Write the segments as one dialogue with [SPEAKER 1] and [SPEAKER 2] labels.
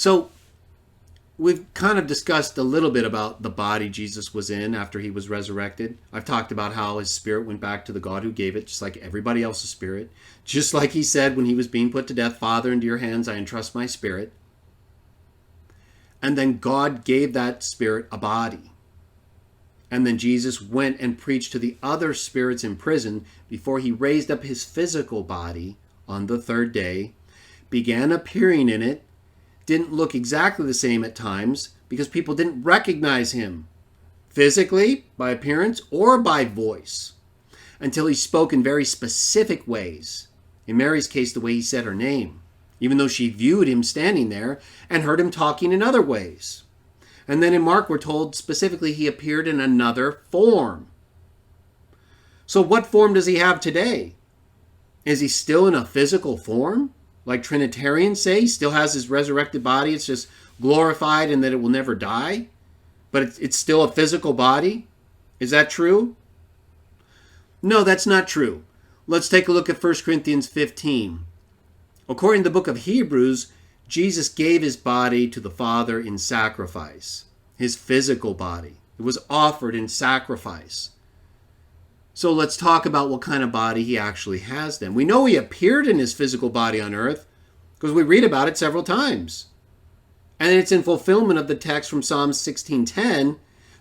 [SPEAKER 1] So we've kind of discussed a little bit about the body Jesus was in after he was resurrected. I've talked about how his spirit went back to the God who gave it, just like everybody else's spirit. Just like he said when he was being put to death, Father, into your hands I entrust my spirit. And then God gave that spirit a body. And then Jesus went and preached to the other spirits in prison before he raised up his physical body on the third day, began appearing in it, didn't look exactly the same at times because people didn't recognize him physically, by appearance, or by voice, until he spoke in very specific ways. In Mary's case, the way he said her name, even though she viewed him standing there and heard him talking in other ways. And then in Mark, we're told specifically he appeared in another form. So what form does he have today? Is he still in a physical form? Like Trinitarians say, he still has his resurrected body. It's just glorified and that it will never die. But it's still a physical body. Is that true? No, that's not true. Let's take a look at 1 Corinthians 15. According to the book of Hebrews, Jesus gave his body to the Father in sacrifice. His physical body. It was offered in sacrifice. So let's talk about what kind of body he actually has then. We know he appeared in his physical body on earth because we read about it several times. And it's in fulfillment of the text from Psalm 16:10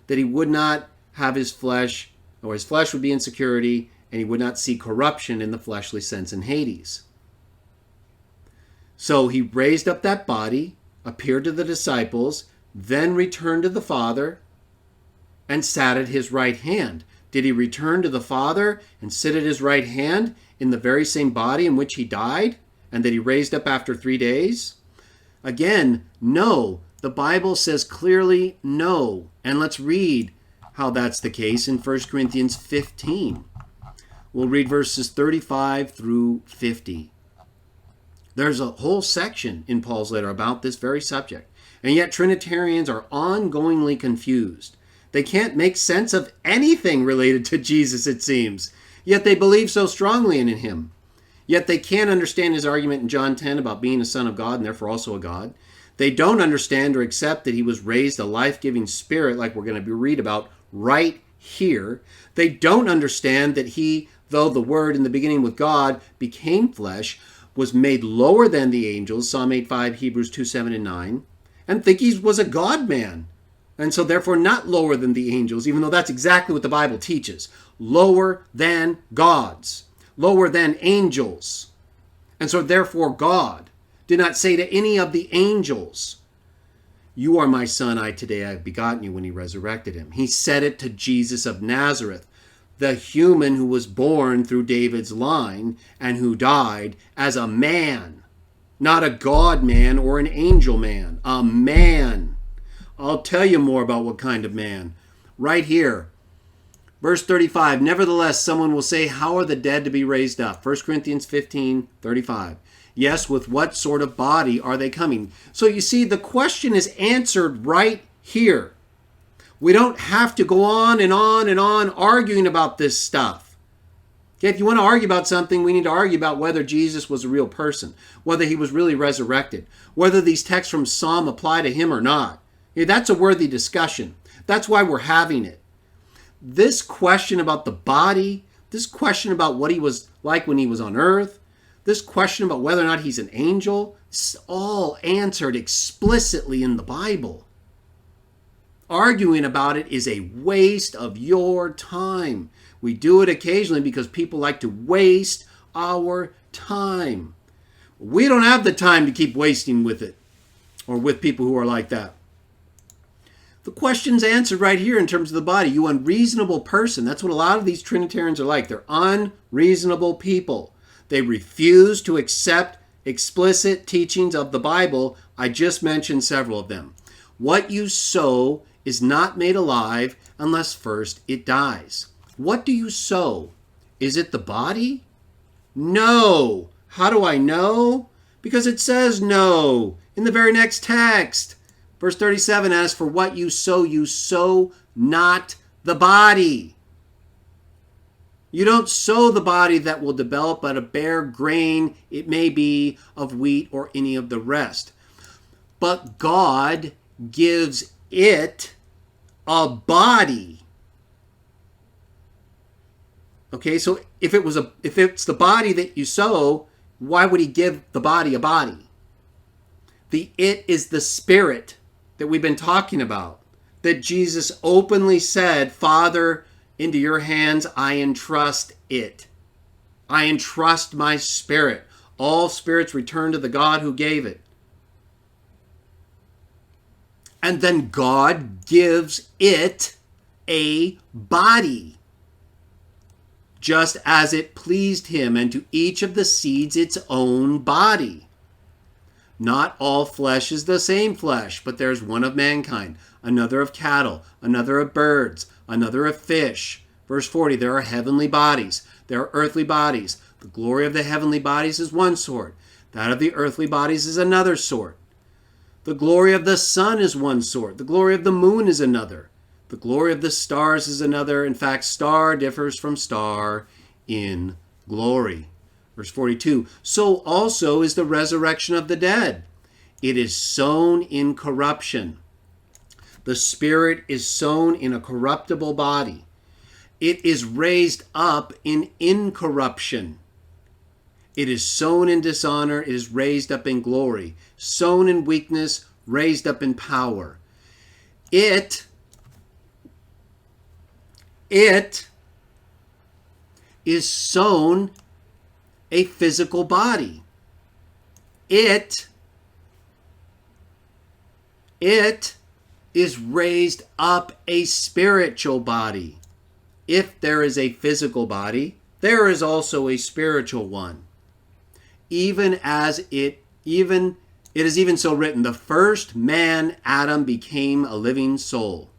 [SPEAKER 1] that he would not have his flesh, or his flesh would be in security, and he would not see corruption in the fleshly sense in Hades. So he raised up that body, appeared to the disciples, then returned to the Father, and sat at his right hand. Did he return to the Father and sit at his right hand in the very same body in which he died and that he raised up after 3 days? Again, no. The Bible says clearly no. And let's read how that's the case in 1 Corinthians 15. We'll read verses 35 through 50. There's a whole section in Paul's letter about this very subject. And yet Trinitarians are ongoingly confused. They can't make sense of anything related to Jesus, it seems. Yet they believe so strongly in him. Yet they can't understand his argument in John 10 about being a son of God and therefore also a God. They don't understand or accept that he was raised a life-giving spirit like we're going to read about right here. They don't understand that he, though the Word in the beginning with God became flesh, was made lower than the angels, Psalm 8:5, Hebrews 2:7 and 9, and think he was a God-man. And so therefore not lower than the angels, even though that's exactly what the Bible teaches. Lower than gods. Lower than angels. And so therefore God did not say to any of the angels, "You are my son, I today have begotten you," when he resurrected him. He said it to Jesus of Nazareth, the human who was born through David's line and who died as a man. Not a God man or an angel man. A man. I'll tell you more about what kind of man. Right here. Verse 35. Nevertheless, someone will say, how are the dead to be raised up? 1 Corinthians 15:35. Yes, with what sort of body are they coming? So you see, the question is answered right here. We don't have to go on and on and on arguing about this stuff. Okay, if you want to argue about something, we need to argue about whether Jesus was a real person, whether he was really resurrected, whether these texts from Psalm apply to him or not. Yeah, that's a worthy discussion. That's why we're having it. This question about the body, this question about what he was like when he was on earth, this question about whether or not he's an angel, it's all answered explicitly in the Bible. Arguing about it is a waste of your time. We do it occasionally because people like to waste our time. We don't have the time to keep wasting with it or with people who are like that. The question's answered right here in terms of the body. You unreasonable person. That's what a lot of these Trinitarians are like. They're unreasonable people. They refuse to accept explicit teachings of the Bible. I just mentioned several of them. What you sow is not made alive unless first it dies. What do you sow? Is it the body? No. How do I know? Because it says no in the very next text. Verse 37, as for what you sow not the body. You don't sow the body that will develop but a bare grain, it may be of wheat or any of the rest. but God gives it a body. Okay, so if it's the body that you sow, why would he give the body a body? The it is the spirit that we've been talking about, that Jesus openly said, Father, into your hands I entrust it. I entrust my spirit. All spirits return to the God who gave it. And then God gives it a body, just as it pleased him, and to each of the seeds its own body. Not all flesh is the same flesh, but there's one of mankind, another of cattle, another of birds, another of fish. Verse 40, there are heavenly bodies, there are earthly bodies. The glory of the heavenly bodies is one sort, that of the earthly bodies is another sort. The glory of the sun is one sort, the glory of the moon is another. The glory of the stars is another. In fact, star differs from star in glory. Verse 42, so also is the resurrection of the dead. It is sown in corruption. The spirit is sown in a corruptible body. It is raised up in incorruption. It is sown in dishonor. It is raised up in glory. Sown in weakness, raised up in power. It is sown a physical body. It is raised up a spiritual body. If there is a physical body, there is also a spiritual one. It is even so written, the first man, Adam, became a living soul.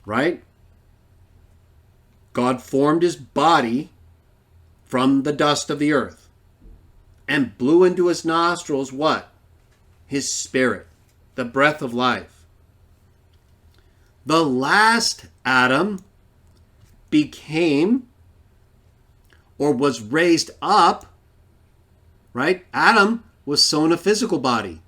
[SPEAKER 1] Right? God formed his body from the dust of the earth and blew into his nostrils what? His spirit, the breath of life. The last Adam became or was raised up, right? Adam was sown a physical body.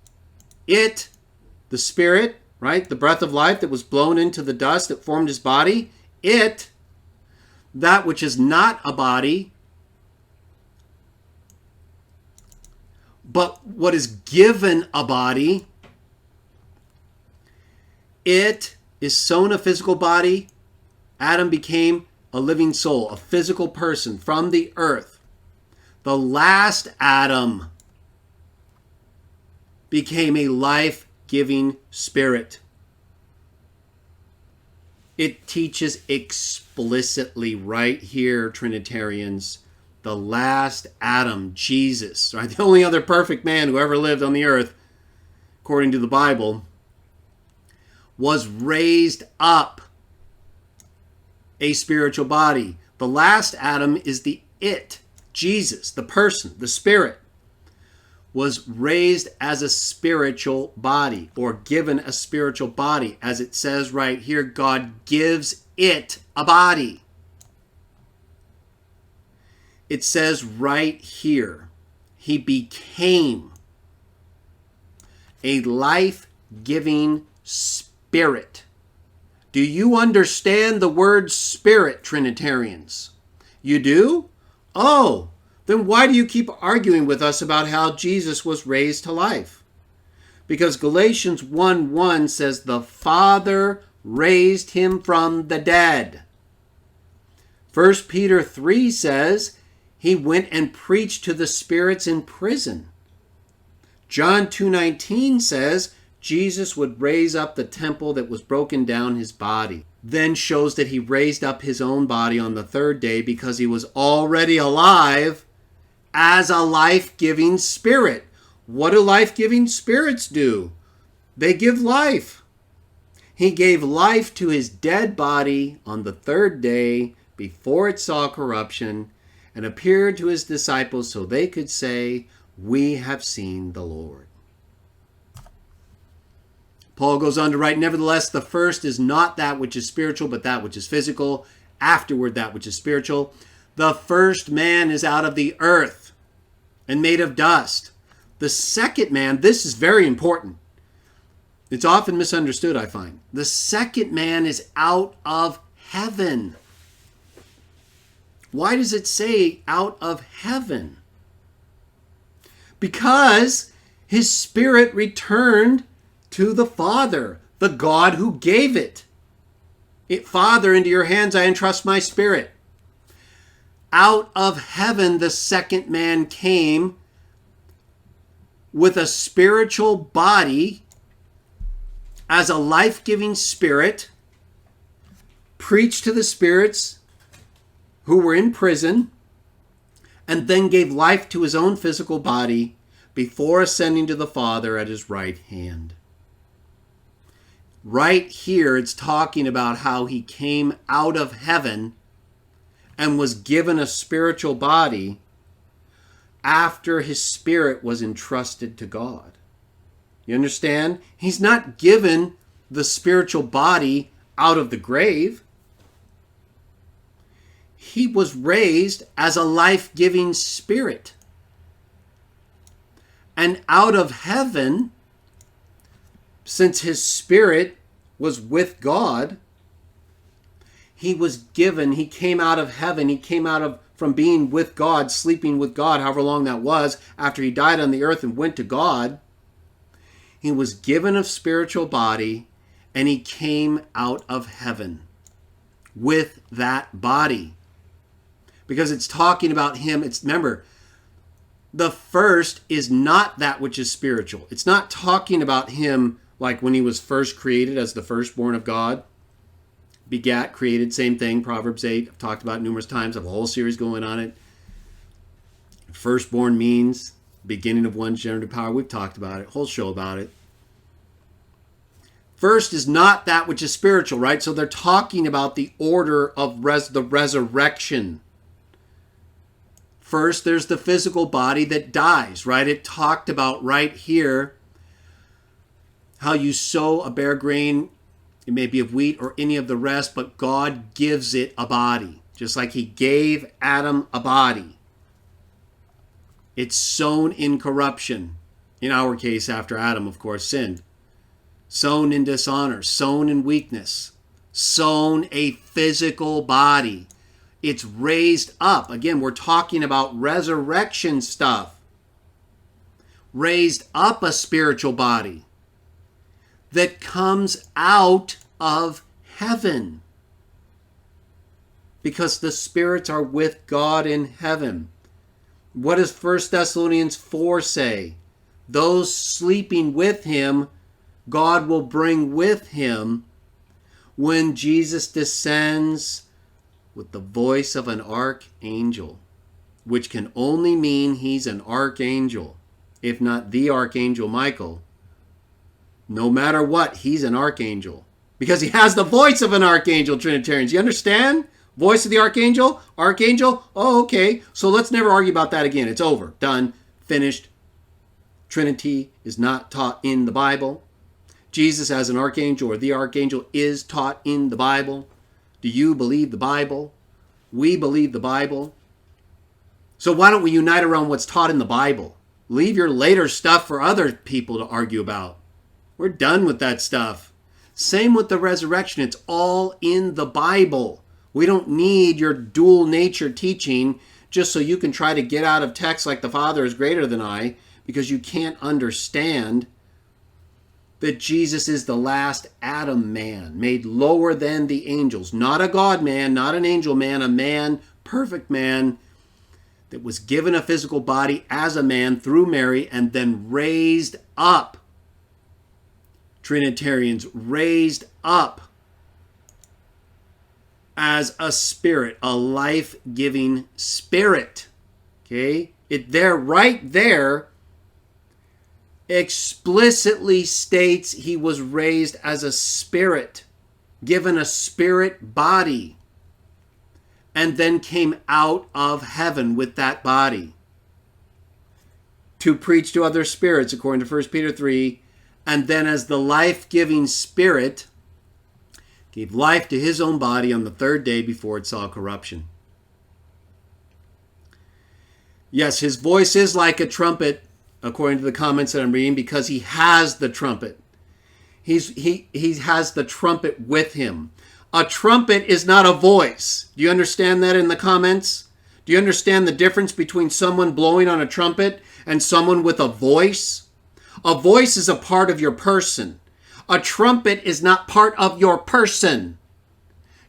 [SPEAKER 1] The spirit, right? The breath of life that was blown into the dust that formed his body. That which is not a body, but what is given a body, it is sown a physical body. Adam became a living soul, a physical person from the earth. The last Adam became a life-giving spirit. It teaches explicitly right here, Trinitarians, the last Adam, Jesus, right? The only other perfect man who ever lived on the earth, according to the Bible, was raised up a spiritual body. The last Adam is Jesus, the person, the spirit, was raised as a spiritual body, or given a spiritual body. As it says right here, God gives it a body. It says right here, he became a life-giving spirit. Do you understand the word spirit, Trinitarians? You do? Oh, then why do you keep arguing with us about how Jesus was raised to life? Because Galatians 1:1 says the Father raised him from the dead. 1 Peter 3 says he went and preached to the spirits in prison. John 2:19 says Jesus would raise up the temple that was broken down, his body. Then shows that he raised up his own body on the third day because he was already alive as a life-giving spirit. What do life-giving spirits do? They give life. He gave life to his dead body on the third day before it saw corruption and appeared to his disciples so they could say, "We have seen the Lord." Paul goes on to write, "Nevertheless, the first is not that which is spiritual, but that which is physical. Afterward, that which is spiritual. The first man is out of the earth and made of dust. The second man," this is very important. It's often misunderstood, I find. The second man is out of heaven. Why does it say out of heaven? Because his spirit returned to the Father, the God who gave it. Father, into your hands I entrust my spirit. Out of heaven, the second man came with a spiritual body as a life-giving spirit, preached to the spirits who were in prison, and then gave life to his own physical body before ascending to the Father at his right hand. Right here, it's talking about how he came out of heaven and was given a spiritual body after his spirit was entrusted to God. You understand? He's not given the spiritual body out of the grave. He was raised as a life-giving spirit. And out of heaven, since his spirit was with God, he came out of heaven, he came from being with God, sleeping with God, however long that was, after he died on the earth and went to God. He was given a spiritual body, and he came out of heaven with that body. Because it's talking about him. Remember, the first is not that which is spiritual. It's not talking about him like when he was first created as the firstborn of God. Begat, created, same thing, Proverbs 8. I've talked about it numerous times. I have a whole series going on it. Firstborn means beginning of one's generative power. We've talked about it, whole show about it. First is not that which is spiritual, right? So they're talking about the order of the resurrection. First, there's the physical body that dies, right? It talked about right here how you sow a bare grain, it may be of wheat or any of the rest, but God gives it a body, just like he gave Adam a body. It's sown in corruption. In our case, after Adam, of course, sinned. Sown in dishonor, sown in weakness, sown a physical body. It's raised up. Again, we're talking about resurrection stuff. Raised up a spiritual body that comes out of heaven. Because the spirits are with God in heaven. What does 1 Thessalonians 4 say? Those sleeping with him, God will bring with him when Jesus descends with the voice of an archangel, which can only mean he's an archangel, if not the archangel Michael. No matter what, he's an archangel because he has the voice of an archangel, Trinitarians. You understand? Voice of the archangel? Archangel? Oh, okay. So let's never argue about that again. It's over. Done. Finished. Trinity is not taught in the Bible. Jesus as an archangel or the archangel is taught in the Bible. Do you believe the Bible? We believe the Bible. So why don't we unite around what's taught in the Bible? Leave your later stuff for other people to argue about. We're done with that stuff. Same with the resurrection. It's all in the Bible. We don't need your dual nature teaching just so you can try to get out of text like the Father is greater than I, because you can't understand that Jesus is the last Adam man, made lower than the angels. Not a God man, not an angel man, a man, perfect man, that was given a physical body as a man through Mary and then raised up. Trinitarians, raised up as a spirit, a life-giving spirit. Okay? Right there, explicitly states he was raised as a spirit, given a spirit body, and then came out of heaven with that body to preach to other spirits, according to 1 Peter 3, and then as the life-giving spirit, gave life to his own body on the third day before it saw corruption. Yes, his voice is like a trumpet, according to the comments that I'm reading, because he has the trumpet. He has the trumpet with him. A trumpet is not a voice. Do you understand that in the comments? Do you understand the difference between someone blowing on a trumpet and someone with a voice? A voice is a part of your person. A trumpet is not part of your person.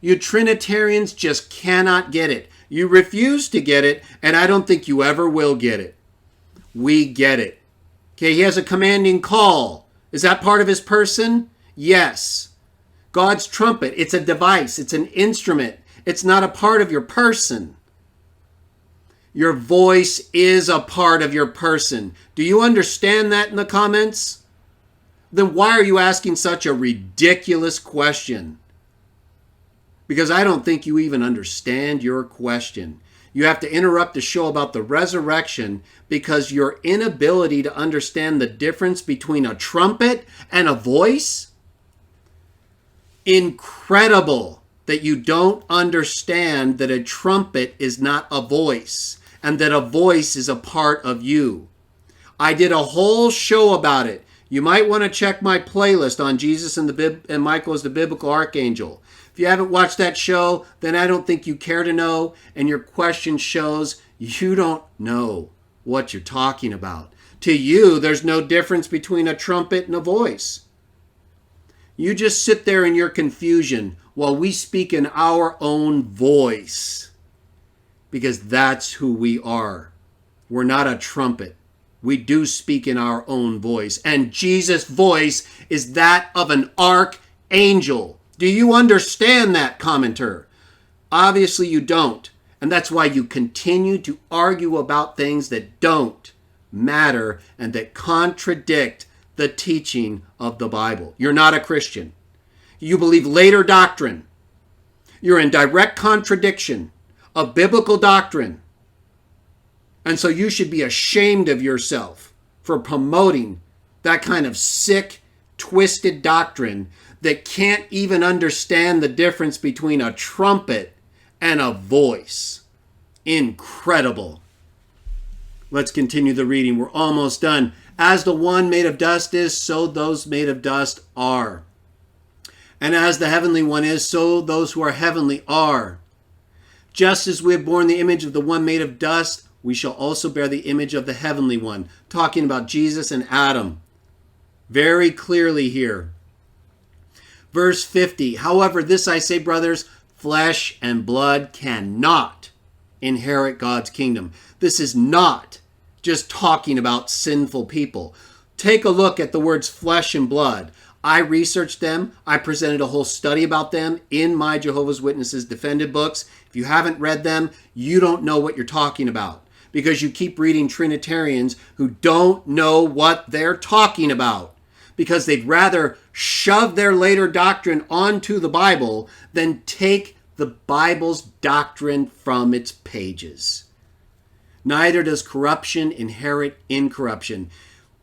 [SPEAKER 1] You Trinitarians just cannot get it. You refuse to get it, and I don't think you ever will get it. We get it. Okay, he has a commanding call. Is that part of his person? Yes. God's trumpet, it's a device. It's an instrument. It's not a part of your person. Your voice is a part of your person. Do you understand that in the comments? Then why are you asking such a ridiculous question? Because I don't think you even understand your question. You have to interrupt the show about the resurrection because your inability to understand the difference between a trumpet and a voice? Incredible that you don't understand that a trumpet is not a voice and that a voice is a part of you. I did a whole show about it. You might want to check my playlist on Jesus and Michael as the Biblical Archangel. If you haven't watched that show, then I don't think you care to know, and your question shows you don't know what you're talking about. To you, there's no difference between a trumpet and a voice. You just sit there in your confusion while we speak in our own voice, because that's who we are. We're not a trumpet. We do speak in our own voice, and Jesus' voice is that of an archangel. Do you understand that, commenter? Obviously you don't, and that's why you continue to argue about things that don't matter and that contradict the teaching of the Bible. You're not a Christian. You believe later doctrine. You're in direct contradiction of biblical doctrine. And so you should be ashamed of yourself for promoting that kind of sick, twisted doctrine that can't even understand the difference between a trumpet and a voice. Incredible. Let's continue the reading. We're almost done. As the one made of dust is, so those made of dust are. And as the heavenly one is, so those who are heavenly are. Just as we have borne the image of the one made of dust, we shall also bear the image of the heavenly one. Talking about Jesus and Adam. Very clearly here. Verse 50, however, this I say, brothers, flesh and blood cannot inherit God's kingdom. This is not just talking about sinful people. Take a look at the words flesh and blood. I researched them. I presented a whole study about them in my Jehovah's Witnesses Defended books. If you haven't read them, you don't know what you're talking about because you keep reading Trinitarians who don't know what they're talking about, because they'd rather shove their later doctrine onto the Bible than take the Bible's doctrine from its pages. Neither does corruption inherit incorruption.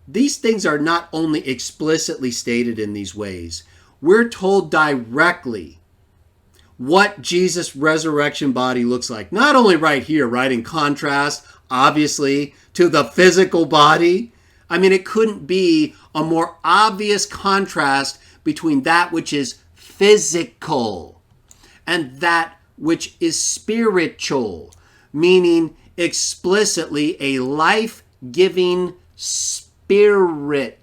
[SPEAKER 1] These things are not only explicitly stated in these ways. We're told directly what Jesus' resurrection body looks like. Not only right here, right, in contrast, obviously, to the physical body. I mean, it couldn't be a more obvious contrast between that which is physical and that which is spiritual, meaning explicitly a life-giving spirit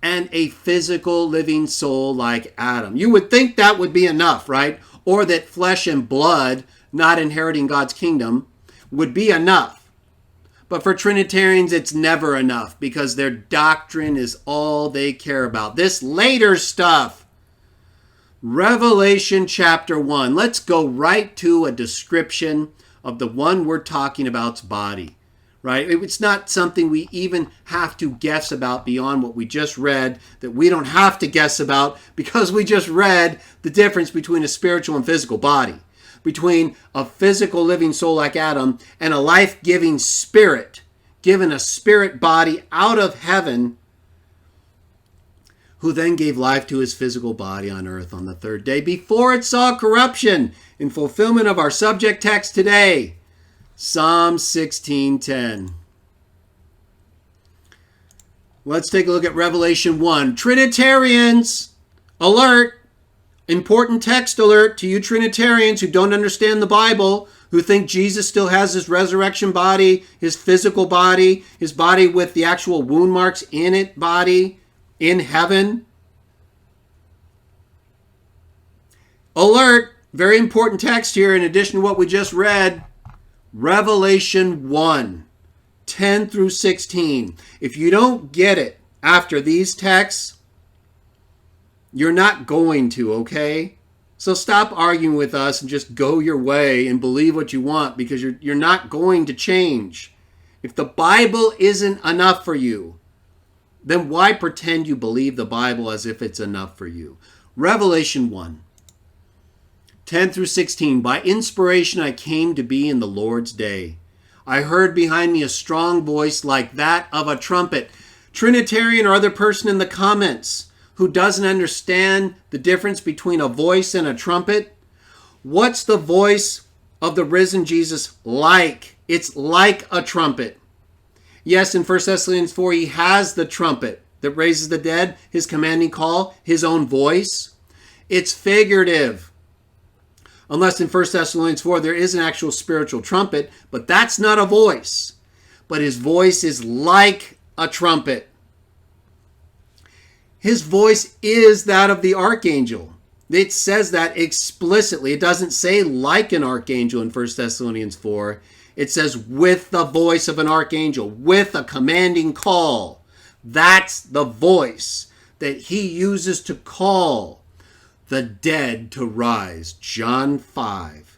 [SPEAKER 1] and a physical living soul like Adam. You would think that would be enough, right? Or that flesh and blood not inheriting God's kingdom would be enough. But for Trinitarians, it's never enough because their doctrine is all they care about. This later stuff, Revelation chapter 1. Let's go right to a description of the one we're talking about's body, right? It's not something we even have to guess about beyond what we just read, that we don't have to guess about because we just read the difference between a spiritual and physical body, between a physical living soul like Adam and a life-giving spirit, given a spirit body out of heaven, who then gave life to his physical body on earth on the third day before it saw corruption, in fulfillment of our subject text today, Psalm 16:10. Let's take a look at Revelation 1. Trinitarians, alert! Important text alert to you Trinitarians who don't understand the Bible, who think Jesus still has his resurrection body, his physical body, his body with the actual wound marks in it body, in heaven. Alert! Very important text here in addition to what we just read. Revelation 1. 10 through 16. If you don't get it after these texts, you're not going to, okay? So stop arguing with us and just go your way and believe what you want, because you're not going to change. If the Bible isn't enough for you, then why pretend you believe the Bible as if it's enough for you? Revelation 1. 10 through 16. By inspiration I came to be in the Lord's day. I heard behind me a strong voice like that of a trumpet. Trinitarian or other person in the comments who doesn't understand the difference between a voice and a trumpet? What's the voice of the risen Jesus like? It's like a trumpet. Yes, in 1 Thessalonians 4, he has the trumpet that raises the dead, his commanding call, his own voice. It's figurative. Unless in 1 Thessalonians 4 there is an actual spiritual trumpet, but that's not a voice. But his voice is like a trumpet. His voice is that of the archangel. It says that explicitly. It doesn't say like an archangel in 1 Thessalonians 4. It says with the voice of an archangel, with a commanding call. That's the voice that he uses to call the dead to rise. John 5.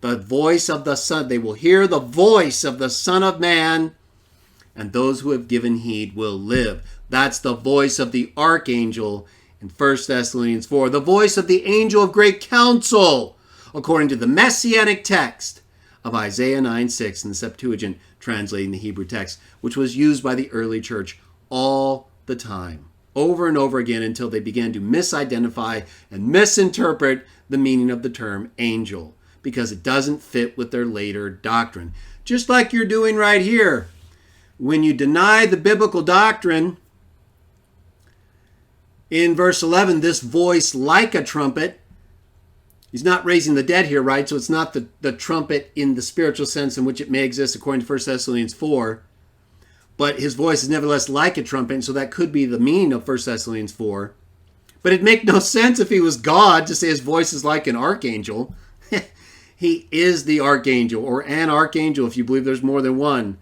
[SPEAKER 1] The voice of the Son. They will hear the voice of the Son of Man, and those who have given heed will live. That's the voice of the archangel in 1 Thessalonians 4. The voice of the angel of great counsel, according to the messianic text of Isaiah 9:6 in the Septuagint, translating the Hebrew text, which was used by the early church all the time, over and over again, until they began to misidentify and misinterpret the meaning of the term angel, because it doesn't fit with their later doctrine. Just like you're doing right here. When you deny the biblical doctrine, in verse 11, this voice like a trumpet, he's not raising the dead here, right? So it's not the trumpet in the spiritual sense in which it may exist according to 1 Thessalonians 4. But his voice is nevertheless like a trumpet, and so that could be the meaning of 1 Thessalonians 4. But it'd make no sense if he was God to say his voice is like an archangel. He is the archangel, or an archangel if you believe there's more than one.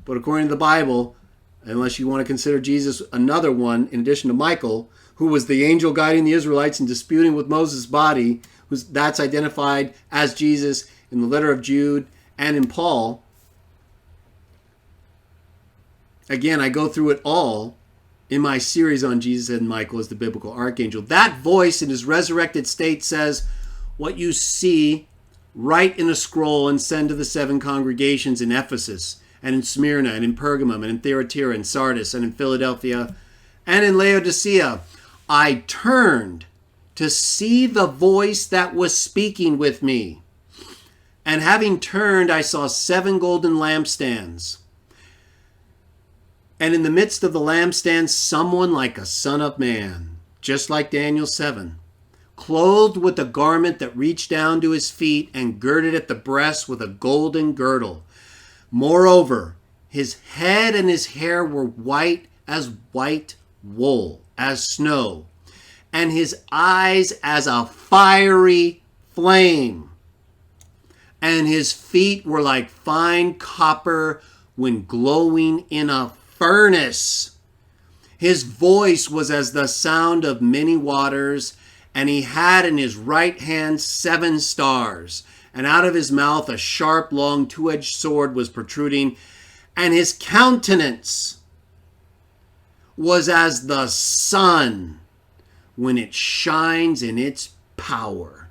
[SPEAKER 1] But according to the Bible, unless you want to consider Jesus another one in addition to Michael, who was the angel guiding the Israelites in disputing with Moses' body, that's identified as Jesus in the letter of Jude and in Paul. Again, I go through it all in my series on Jesus and Michael as the biblical archangel. That voice in his resurrected state says, what you see, write in a scroll and send to the 7 congregations in Ephesus and in Smyrna and in Pergamum and in Thyatira and Sardis and in Philadelphia and in Laodicea. I turned to see the voice that was speaking with me. And having turned, I saw 7 golden lampstands. And in the midst of the lampstands, someone like a son of man, just like Daniel 7, clothed with a garment that reached down to his feet and girded at the breast with a golden girdle. Moreover, his head and his hair were white as white wool, as snow, and his eyes as a fiery flame. And his feet were like fine copper when glowing in a furnace. His voice was as the sound of many waters, and he had in his right hand 7 stars, and out of his mouth a sharp, long, 2-edged sword was protruding, and his countenance was as the sun when it shines in its power.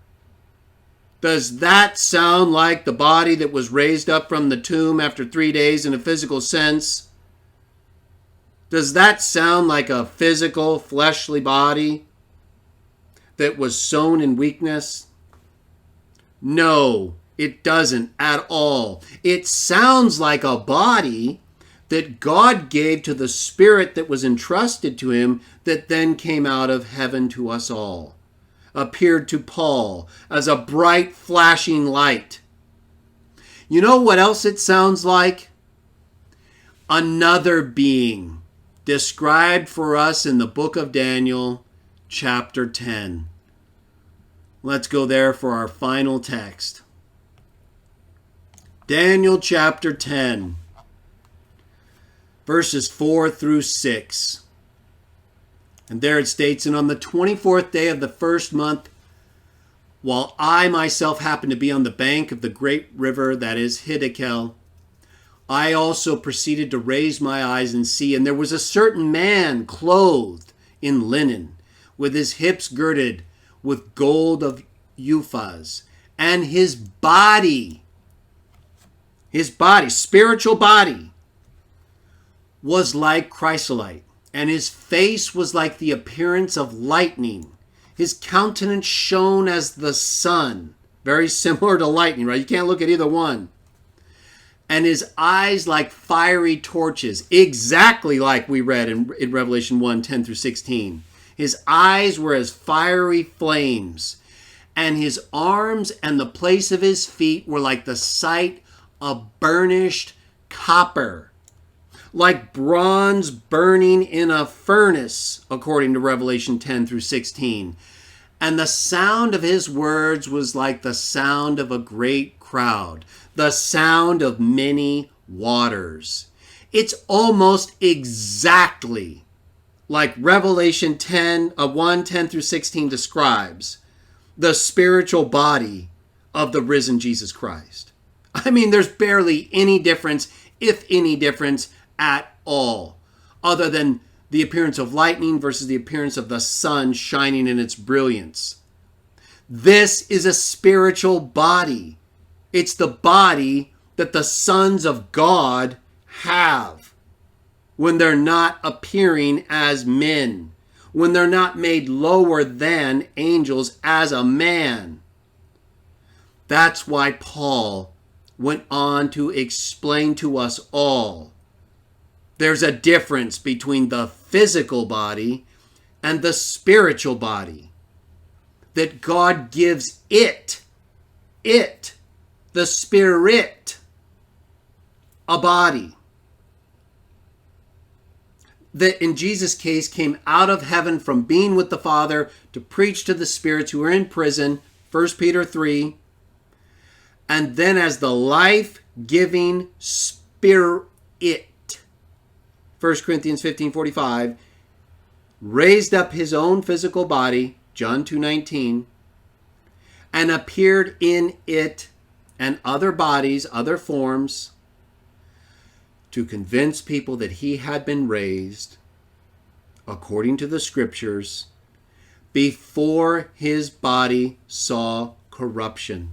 [SPEAKER 1] Does that sound like the body that was raised up from the tomb after 3 days in a physical sense? Does that sound like a physical, fleshly body that was sown in weakness? No, it doesn't at all. It sounds like a body that God gave to the Spirit that was entrusted to him, that then came out of heaven to us all, appeared to Paul as a bright flashing light. You know what else it sounds like? Another being described for us in the book of Daniel, chapter 10. Let's go there for our final text. Daniel chapter 10, verses 4 through 6. And there it states, "And on the 24th day of the first month, while I myself happened to be on the bank of the great river that is Hiddekel, I also proceeded to raise my eyes and see, and there was a certain man clothed in linen, with his hips girded with gold of Uphaz, and his body, spiritual body, was like chrysolite, and his face was like the appearance of lightning. His countenance shone as the sun," very similar to lightning, right? You can't look at either one. "And his eyes like fiery torches," exactly like we read in Revelation 1, 10 through 16. His eyes were as fiery flames, and his arms and the place of his feet were like the sight of burnished copper, like bronze burning in a furnace, according to Revelation 10 through 16. "And the sound of his words was like the sound of a great crowd, the sound of many waters." It's almost exactly like Revelation 1, 10 through 16 describes the spiritual body of the risen Jesus Christ. I mean, there's barely any difference, if any difference at all, other than the appearance of lightning versus the appearance of the sun shining in its brilliance. This is a spiritual body. It's the body that the sons of God have when they're not appearing as men, when they're not made lower than angels as a man. That's why Paul went on to explain to us all there's a difference between the physical body and the spiritual body, that God gives it, the spirit, a body that in Jesus' case came out of heaven from being with the Father to preach to the spirits who are in prison, 1 Peter 3, and then as the life-giving spirit, 1 Corinthians 15:45, raised up his own physical body, John 2:19, and appeared in it and other bodies, other forms, to convince people that he had been raised, according to the scriptures, before his body saw corruption.